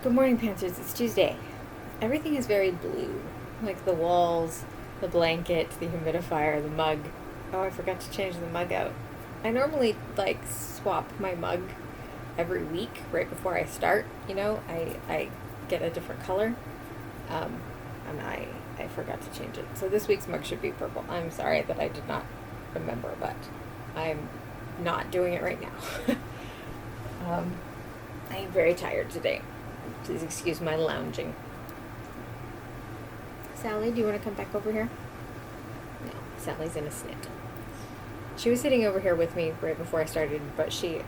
Good morning, Panthers. It's Tuesday. Everything is very blue. Like the walls, the blanket, the humidifier, the mug. Oh, I forgot to change the mug out. I normally swap my mug every week right before I start. I get a different color. And I forgot to change it. So this week's mug should be purple. I'm sorry that I did not remember, but I'm not doing it right now. I am very tired today. Please excuse my lounging. Sally, do you want to come back over here? No, Sally's in a snit. She was sitting over here with me right before I started, but she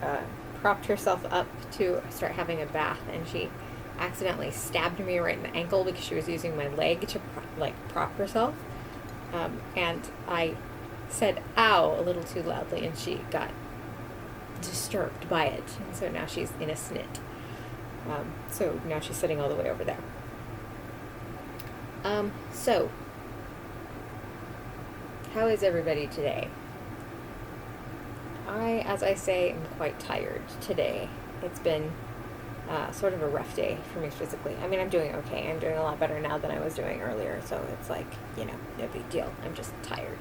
propped herself up to start having a bath, and she accidentally stabbed me right in the ankle because she was using my leg to prop herself. And I said "ow" a little too loudly, and she got disturbed by it, and so now she's in a snit. So now she's sitting all the way over there. So how is everybody today? As I say, am quite tired today. It's been sort of a rough day for me physically. I mean, I'm doing okay. I'm doing a lot better now than I was doing earlier, so it's no big deal. I'm just tired.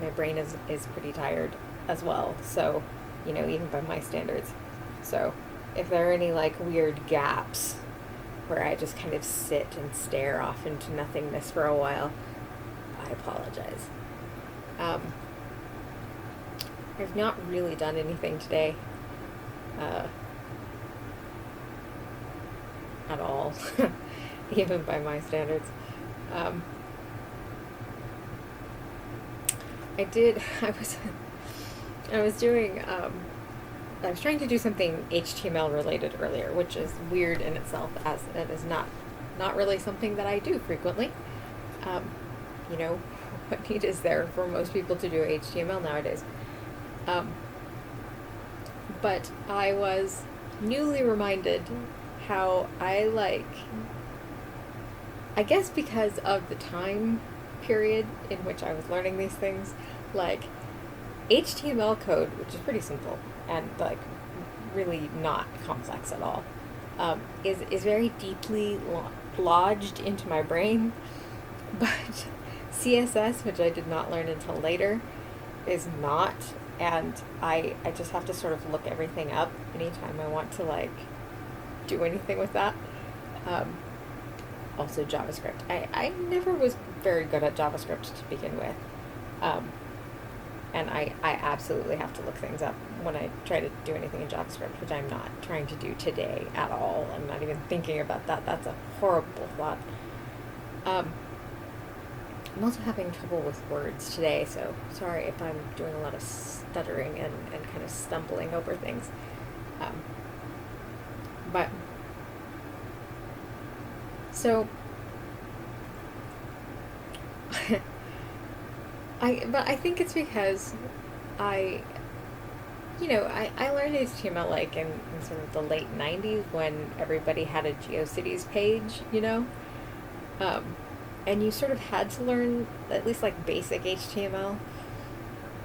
My brain is pretty tired as well, so, even by my standards. So if there are any weird gaps where I just kind of sit and stare off into nothingness for a while, I apologize. I've not really done anything today at all, even by my standards. I was trying to do something HTML related earlier, which is weird in itself, as it is not really something that I do frequently. What need is there for most people to do HTML nowadays? But I was newly reminded how I guess because of the time period in which I was learning these things, HTML code, which is pretty simple and really not complex at all, is very deeply lodged into my brain. But CSS, which I did not learn until later, is not, and I just have to sort of look everything up anytime I want to do anything with that. Also JavaScript. I never was very good at JavaScript to begin with. And I absolutely have to look things up when I try to do anything in JavaScript, which I'm not trying to do today at all. I'm not even thinking about that. That's a horrible thought. I'm also having trouble with words today, so sorry if I'm doing a lot of stuttering and kind of stumbling over things. But I think it's because I learned HTML in sort of the late 90s when everybody had a GeoCities page, and you sort of had to learn at least basic HTML,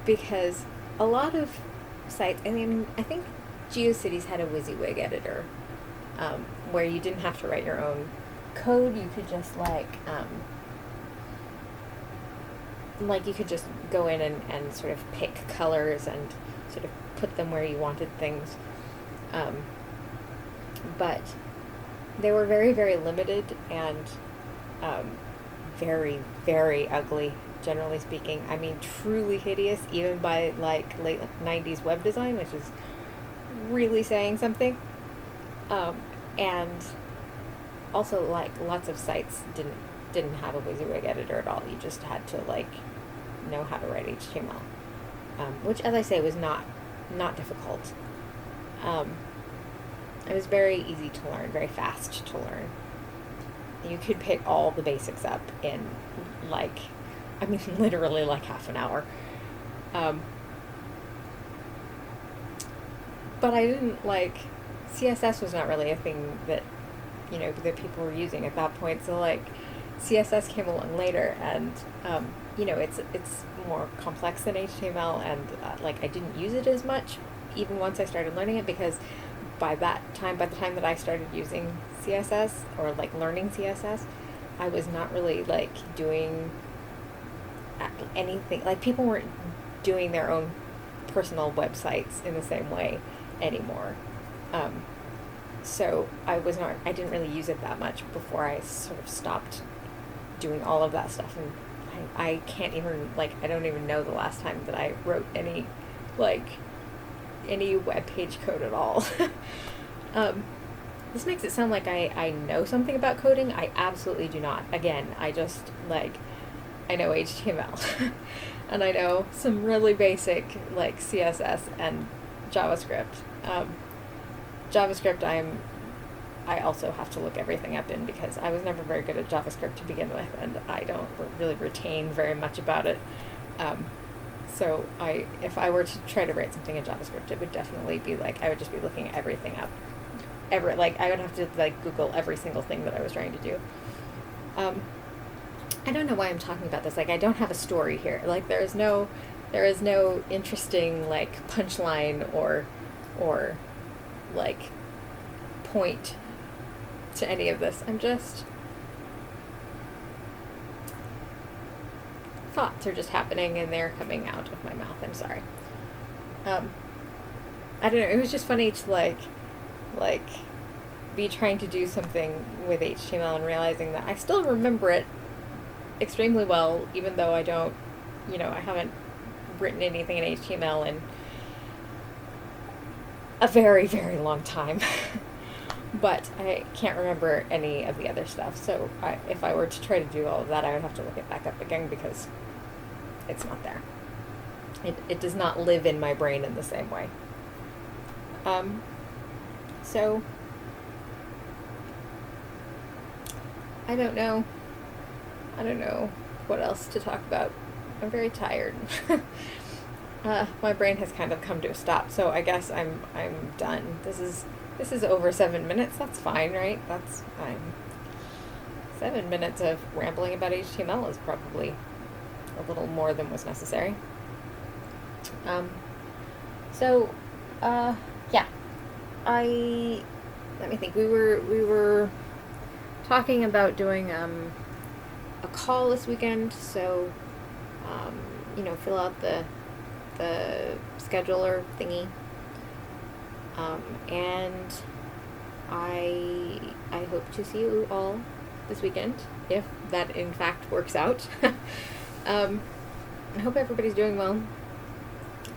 because a lot of sites, I think GeoCities had a WYSIWYG editor, where you didn't have to write your own code. You could just you could just go in and sort of pick colors and sort of put them where you wanted things. But they were very, very limited and very, very ugly, generally speaking. I mean, truly hideous, even by late 90s web design, which is really saying something. And also lots of sites didn't have a WYSIWYG editor at all. You just had to know how to write HTML, which, as I say, was not difficult. It was very easy to learn, very fast to learn. You could pick all the basics up in literally half an hour. But I didn't CSS was not really a thing that that people were using at that point. So CSS came along later, and it's more complex than HTML, and I didn't use it as much even once I started learning it, because by the time that I started using CSS, or like learning CSS, I was not really like doing anything, like people weren't doing their own personal websites in the same way anymore. So I didn't really use it that much before I sort of stopped doing all of that stuff. And I can't even, like, I don't even know the last time that I wrote any web page code at all. This makes it sound like I know something about coding. I absolutely do not. Again, I just, like, I know HTML. And I know some really basic, like, CSS and JavaScript. JavaScript, I also have to look everything up in, because I was never very good at JavaScript to begin with, and I don't really retain very much about it. So if I were to try to write something in JavaScript, it would definitely be like, I would just be looking everything up. Like, I would have to, like, Google every single thing that I was trying to do. I don't know why I'm talking about this. Like, I don't have a story here. Like, there is no interesting, like, punchline or like, point to any of this. I'm just, thoughts are just happening and they're coming out of my mouth. I'm sorry. I don't know. It was just funny to like be trying to do something with HTML and realizing that I still remember it extremely well, even though I don't, I haven't written anything in HTML in a very, very long time. But I can't remember any of the other stuff, so if I were to try to do all of that, I would have to look it back up again, because it's not there. It does not live in my brain in the same way. So, I don't know what else to talk about. I'm very tired. My brain has kind of come to a stop, so I guess I'm done. This is over 7 minutes. That's fine, right? That's fine. 7 minutes of rambling about HTML is probably a little more than was necessary. Yeah. Let me think. We were talking about doing a call this weekend, so fill out the scheduler thingy. And I hope to see you all this weekend, if that in fact works out. I hope everybody's doing well.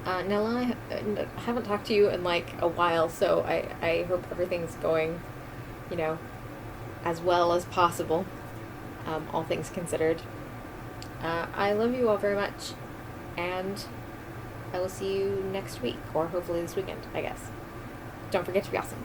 Nella, I haven't talked to you in like a while, so I hope everything's going, as well as possible, all things considered. I love you all very much, and I will see you next week, or hopefully this weekend, I guess. Don't forget to be awesome.